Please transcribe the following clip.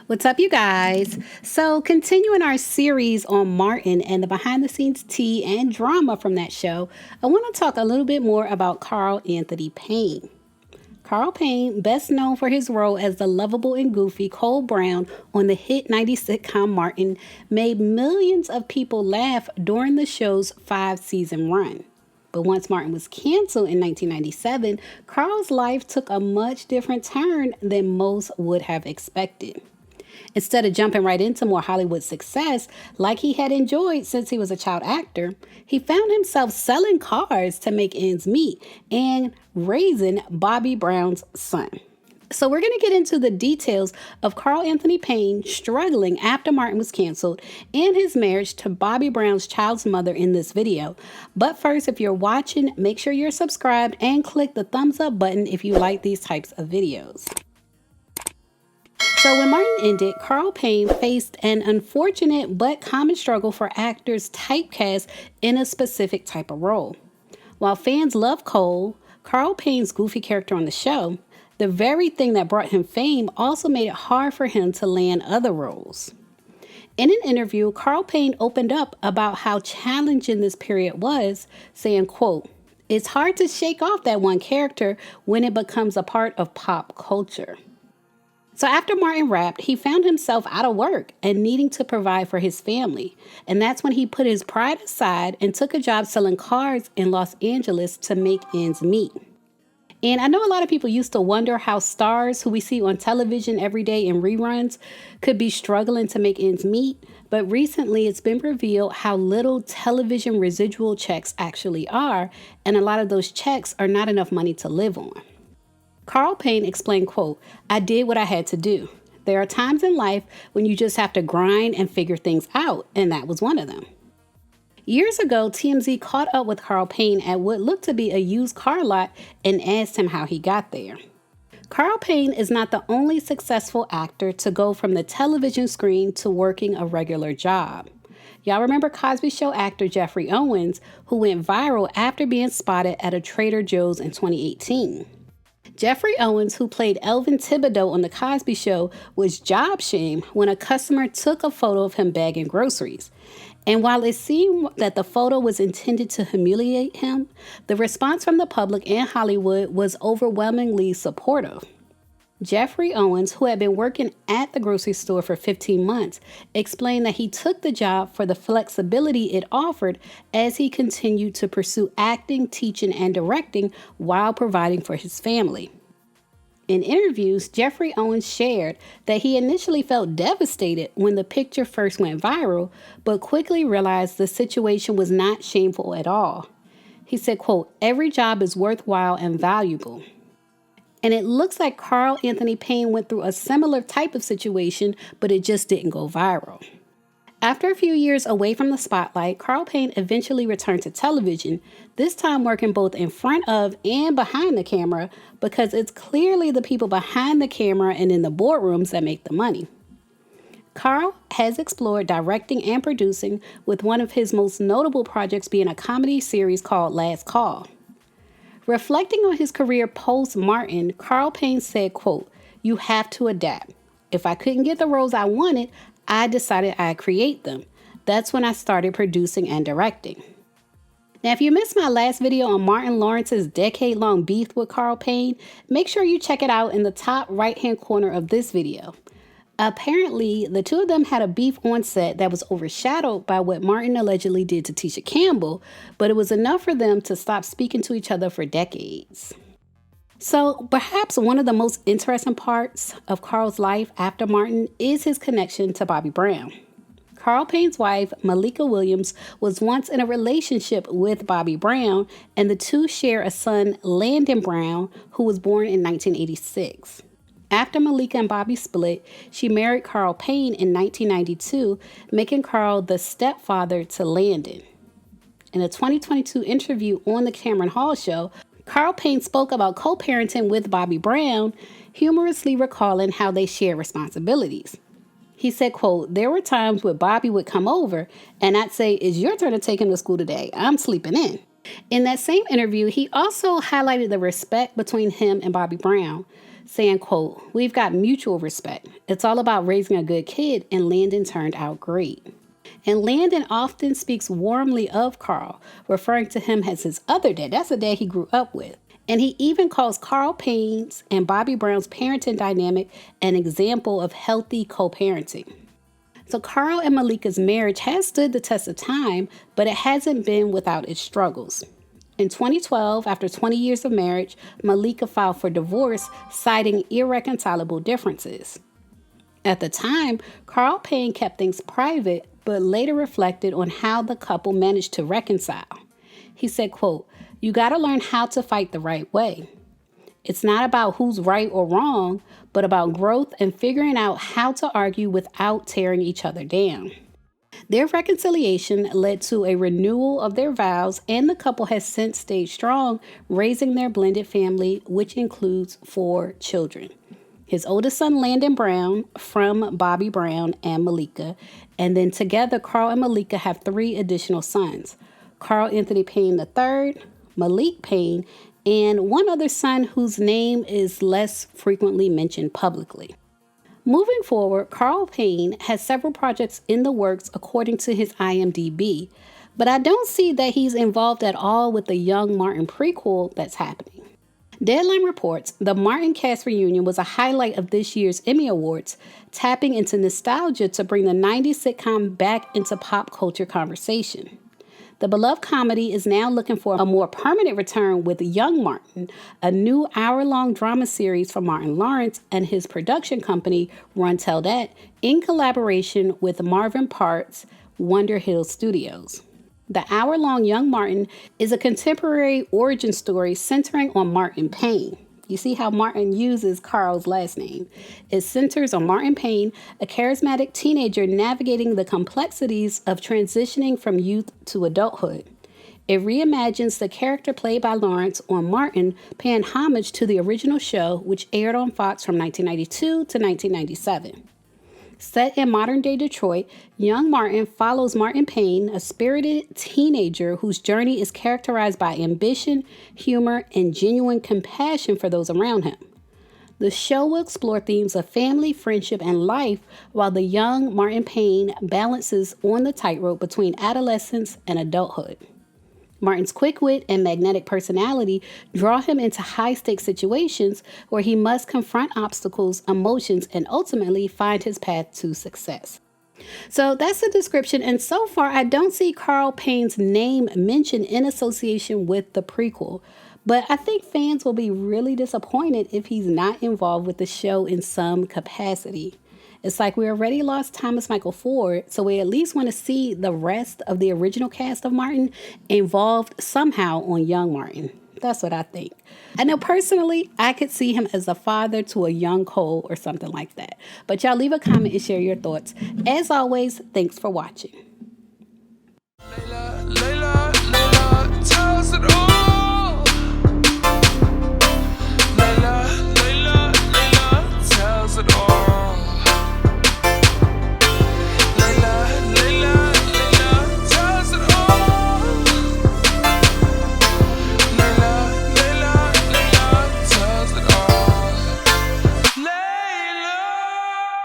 What's up, you guys? So, continuing our series on Martin and the behind the scenes tea and drama from that show, I want to talk a little bit more about Carl Anthony Payne. Carl Payne, best known for his role as the lovable and goofy Cole Brown on the hit 90s sitcom Martin, made millions of people laugh during the show's 5-season run. But once Martin was canceled in 1997, Carl's life took a much different turn than most would have expected. Instead of jumping right into more Hollywood success like he had enjoyed since he was a child actor, he found himself selling cars to make ends meet and raising Bobby Brown's son. So we're going to get into the details of Carl Anthony Payne struggling after Martin was canceled and his marriage to Bobby Brown's child's mother in this video. But first, if you're watching, make sure you're subscribed and click the thumbs up button if you like these types of videos. So when Martin ended, Carl Payne faced an unfortunate but common struggle for actors typecast in a specific type of role. While fans love Cole, Carl Payne's goofy character on the show, the very thing that brought him fame also made it hard for him to land other roles. In an interview, Carl Payne opened up about how challenging this period was, saying, quote, "It's hard to shake off that one character when it becomes a part of pop culture." So after Martin wrapped, he found himself out of work and needing to provide for his family. And that's when he put his pride aside and took a job selling cars in Los Angeles to make ends meet. And I know a lot of people used to wonder how stars who we see on television every day in reruns could be struggling to make ends meet. But recently it's been revealed how little television residual checks actually are. And a lot of those checks are not enough money to live on. Carl Payne explained, quote, "I did what I had to do. There are times in life when you just have to grind and figure things out, and that was one of them." Years ago, TMZ caught up with Carl Payne at what looked to be a used car lot and asked him how he got there. Carl Payne is not the only successful actor to go from the television screen to working a regular job. Y'all remember Cosby Show actor Jeffrey Owens, who went viral after being spotted at a Trader Joe's in 2018. Jeffrey Owens, who played Elvin Thibodeau on The Cosby Show, was job shamed when a customer took a photo of him bagging groceries. And while it seemed that the photo was intended to humiliate him, the response from the public and Hollywood was overwhelmingly supportive. Jeffrey Owens, who had been working at the grocery store for 15 months, explained that he took the job for the flexibility it offered as he continued to pursue acting, teaching, and directing while providing for his family. In interviews, Jeffrey Owens shared that he initially felt devastated when the picture first went viral, but quickly realized the situation was not shameful at all. He said, quote, "Every job is worthwhile and valuable." And it looks like Carl Anthony Payne went through a similar type of situation, but it just didn't go viral. After a few years away from the spotlight, Carl Payne eventually returned to television, this time working both in front of and behind the camera, because it's clearly the people behind the camera and in the boardrooms that make the money. Carl has explored directing and producing, with one of his most notable projects being a comedy series called Last Call. Reflecting on his career post-Martin, Carl Payne said, quote, "You have to adapt. If I couldn't get the roles I wanted, I decided I'd create them. That's when I started producing and directing." Now, if you missed my last video on Martin Lawrence's decade-long beef with Carl Payne, make sure you check it out in the top right-hand corner of this video. Apparently, the two of them had a beef on set that was overshadowed by what Martin allegedly did to Tisha Campbell, but it was enough for them to stop speaking to each other for decades. So perhaps one of the most interesting parts of Carl's life after Martin is his connection to Bobby Brown. Carl Payne's wife, Malika Williams, was once in a relationship with Bobby Brown, and the two share a son, Landon Brown, who was born in 1986. After Malika and Bobby split, she married Carl Payne in 1992, making Carl the stepfather to Landon. In a 2022 interview on The Cameron Hall Show, Carl Payne spoke about co-parenting with Bobby Brown, humorously recalling how they share responsibilities. He said, quote, "There were times where Bobby would come over and I'd say, 'It's your turn to take him to school today. I'm sleeping in.'" In that same interview, he also highlighted the respect between him and Bobby Brown, saying, quote, "We've got mutual respect. It's all about raising a good kid, and Landon turned out great." And Landon often speaks warmly of Carl, referring to him as his other dad. That's the dad he grew up with. And he even calls Carl Payne's and Bobby Brown's parenting dynamic an example of healthy co-parenting. So Carl and Malika's marriage has stood the test of time, but it hasn't been without its struggles. In 2012, after 20 years of marriage, Malika filed for divorce, citing irreconcilable differences. At the time, Carl Payne kept things private, but later reflected on how the couple managed to reconcile. He said, quote, "You got to learn how to fight the right way. It's not about who's right or wrong, but about growth and figuring out how to argue without tearing each other down." Their reconciliation led to a renewal of their vows, and the couple has since stayed strong, raising their blended family, which includes 4 children. His oldest son, Landon Brown, from Bobby Brown and Malika, and then together, Carl and Malika have 3 additional sons, Carl Anthony Payne III, Malik Payne, and one other son whose name is less frequently mentioned publicly. Moving forward, Carl Payne has several projects in the works according to his IMDb, but I don't see that he's involved at all with the Young Martin prequel that's happening. Deadline reports the Martin cast reunion was a highlight of this year's Emmy Awards, tapping into nostalgia to bring the 90s sitcom back into pop culture conversation. The beloved comedy is now looking for a more permanent return with Young Martin, a new hour-long drama series from Martin Lawrence and his production company, Run Tell That, in collaboration with Marvin Park's Wonder Hill Studios. The hour-long Young Martin is a contemporary origin story centering on Martin Payne. You see how Martin uses Carl's last name. It centers on Martin Payne, a charismatic teenager navigating the complexities of transitioning from youth to adulthood. It reimagines the character played by Lawrence on Martin, paying homage to the original show, which aired on Fox from 1992 to 1997. Set in modern-day Detroit, Young Martin follows Martin Payne, a spirited teenager whose journey is characterized by ambition, humor, and genuine compassion for those around him. The show will explore themes of family, friendship, and life, while the young Martin Payne balances on the tightrope between adolescence and adulthood. Martin's quick wit and magnetic personality draw him into high-stakes situations where he must confront obstacles, emotions, and ultimately find his path to success. So that's the description, and so far I don't see Carl Payne's name mentioned in association with the prequel, but I think fans will be really disappointed if he's not involved with the show in some capacity. It's like we already lost Thomas Michael Ford, so we at least want to see the rest of the original cast of Martin involved somehow on Young Martin. That's what I think. I know personally, I could see him as a father to a young Cole or something like that. But y'all leave a comment and share your thoughts. As always, thanks for watching.